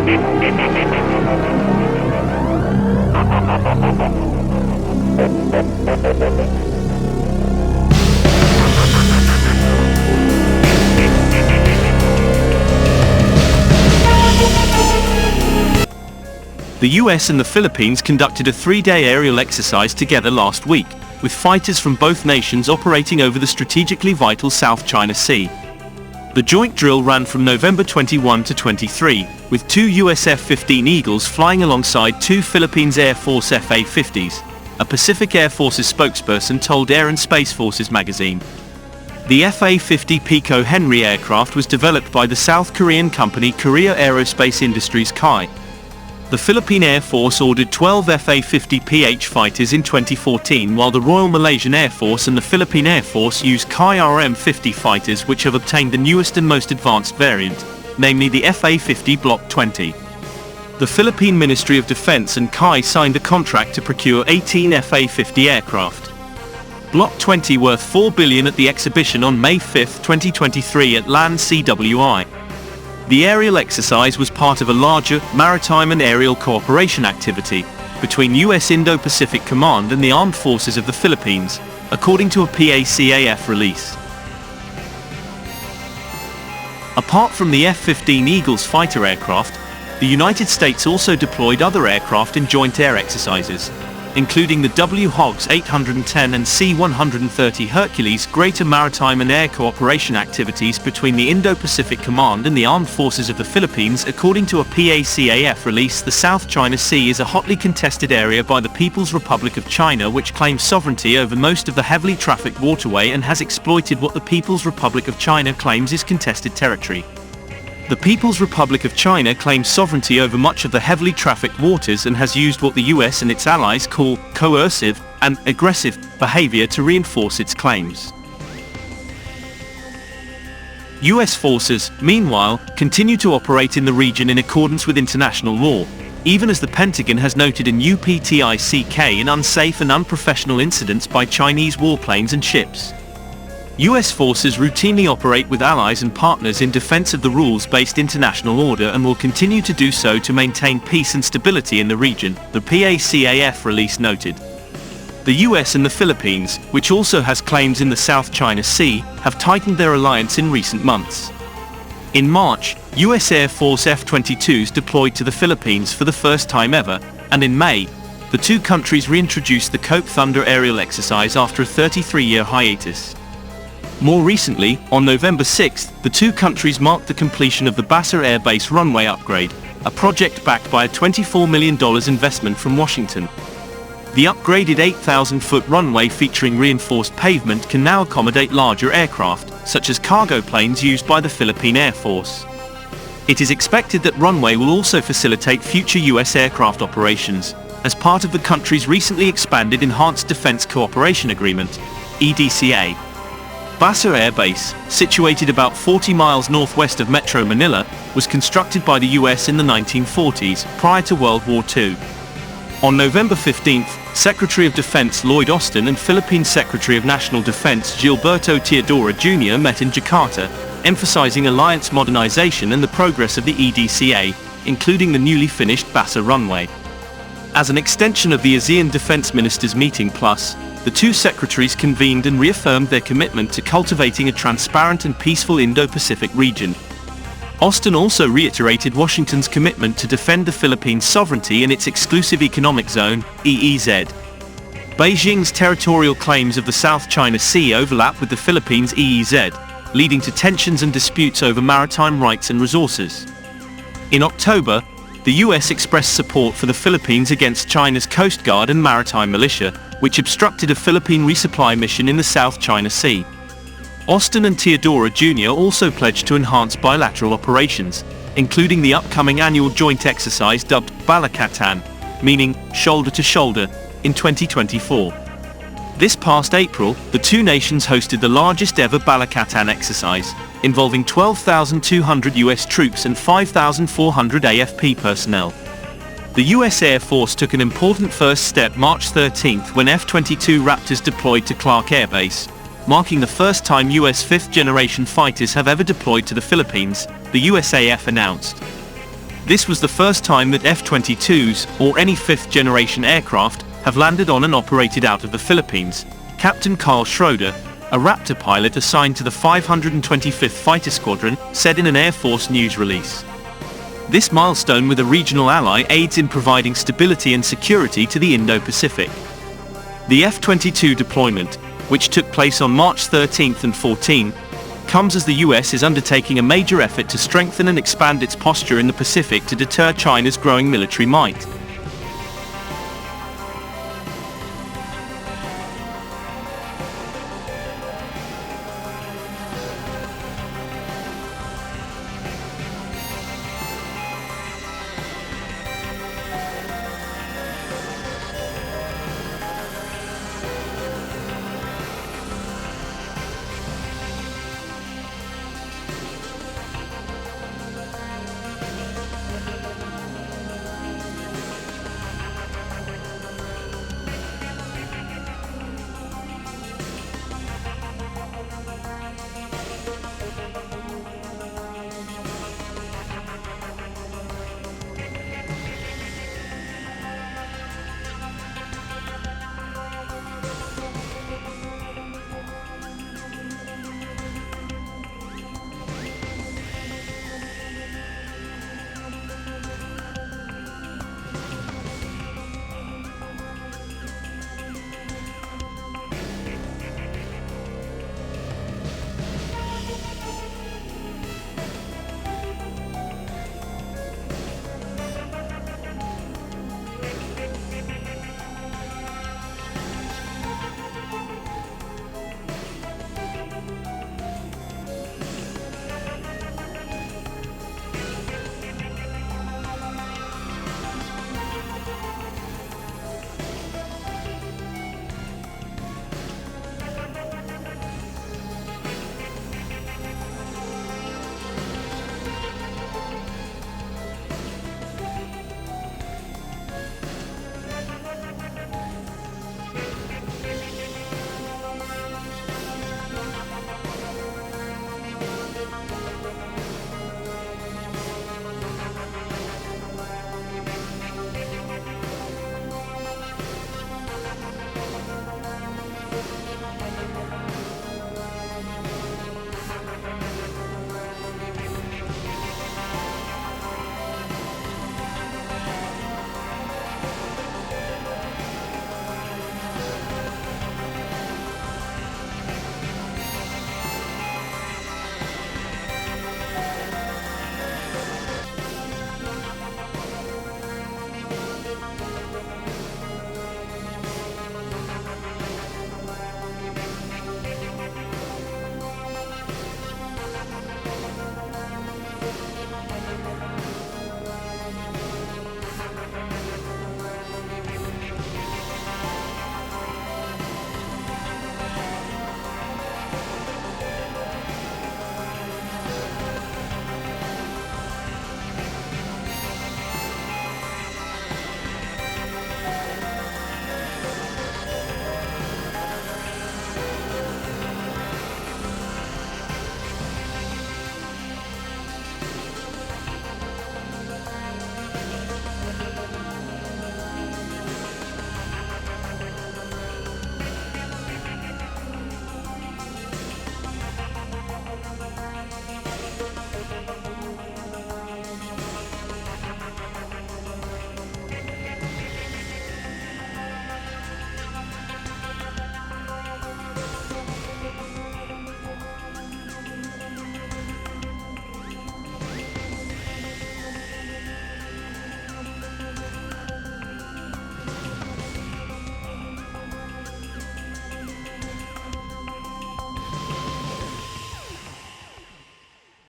The US and the Philippines conducted a 3-day aerial exercise together last week, with fighters from both nations operating over the strategically vital South China Sea. The joint drill ran from November 21 to 23, with 2 US F-15 Eagles flying alongside 2 Philippines Air Force F-50s, a Pacific Air Forces spokesperson told Air and Space Forces magazine. The F-50 Pico Henry aircraft was developed by the South Korean company Korea Aerospace Industries KAI. The Philippine Air Force ordered 12 F-50PH fighters in 2014, while the Royal Malaysian Air Force and the Philippine Air Force use KAI RM-50 fighters, which have obtained the newest and most advanced variant, namely the F-50 Block 20. The Philippine Ministry of Defense and KAI signed a contract to procure 18 F-50 aircraft. Block 20, worth $4 billion at the exhibition on May 5, 2023 at LAN CWI. The aerial exercise was part of a larger maritime and aerial cooperation activity between U.S. Indo-Pacific Command and the Armed Forces of the Philippines, according to a PACAF release. Apart from the F-15 Eagles fighter aircraft, the United States also deployed other aircraft in joint air exercises, including the W-HOGS 810 and C-130 Hercules. Greater maritime and air cooperation activities between the Indo-Pacific Command and the Armed Forces of the Philippines. According to a PACAF release, the South China Sea is a hotly contested area by the People's Republic of China, which claims sovereignty over most of the heavily trafficked waterway and has exploited what the People's Republic of China claims is contested territory. The People's Republic of China claims sovereignty over much of the heavily trafficked waters and has used what the US and its allies call coercive and aggressive behavior to reinforce its claims. US forces, meanwhile, continue to operate in the region in accordance with international law, even as the Pentagon has noted in UPTICK an unsafe and unprofessional incidents by Chinese warplanes and ships. US forces routinely operate with allies and partners in defense of the rules-based international order and will continue to do so to maintain peace and stability in the region, the PACAF release noted. The US and the Philippines, which also has claims in the South China Sea, have tightened their alliance in recent months. In March, US Air Force F-22s deployed to the Philippines for the first time ever, and in May, the two countries reintroduced the Cope Thunder aerial exercise after a 33-year hiatus. More recently, on November 6, the two countries marked the completion of the Basra Air Base runway upgrade, a project backed by a $24 million investment from Washington. The upgraded 8,000-foot runway featuring reinforced pavement can now accommodate larger aircraft, such as cargo planes used by the Philippine Air Force. It is expected that runway will also facilitate future US aircraft operations, as part of the country's recently expanded Enhanced Defense Cooperation Agreement, EDCA. Basra Air Base, situated about 40 miles northwest of Metro Manila, was constructed by the US in the 1940s, prior to World War II. On November 15, Secretary of Defense Lloyd Austin and Philippine Secretary of National Defense Gilberto Teodoro Jr. met in Jakarta, emphasizing alliance modernization and the progress of the EDCA, including the newly finished Basra runway. As an extension of the ASEAN Defense Ministers meeting plus, the two secretaries convened and reaffirmed their commitment to cultivating a transparent and peaceful Indo-Pacific region. Austin also reiterated Washington's commitment to defend the Philippines' sovereignty in its exclusive economic zone, EEZ. Beijing's territorial claims of the South China Sea overlap with the Philippines' EEZ, leading to tensions and disputes over maritime rights and resources. In October, the US expressed support for the Philippines against China's Coast Guard and maritime militia, which obstructed a Philippine resupply mission in the South China Sea. Austin and Teodoro Jr. also pledged to enhance bilateral operations, including the upcoming annual joint exercise dubbed Balakatan, meaning shoulder to shoulder, in 2024. This past April, the two nations hosted the largest ever Balakatan exercise, involving 12,200 US troops and 5,400 AFP personnel. The US Air Force took an important first step March 13 when F-22 Raptors deployed to Clark Air Base, marking the first time US fifth-generation fighters have ever deployed to the Philippines, the USAF announced. This was the first time that F-22s, or any fifth-generation aircraft, have landed on and operated out of the Philippines. Captain Carl Schroeder, a Raptor pilot assigned to the 525th Fighter Squadron, said in an Air Force news release. This milestone with a regional ally aids in providing stability and security to the Indo-Pacific. The F-22 deployment, which took place on March 13 and 14, comes as the US is undertaking a major effort to strengthen and expand its posture in the Pacific to deter China's growing military might.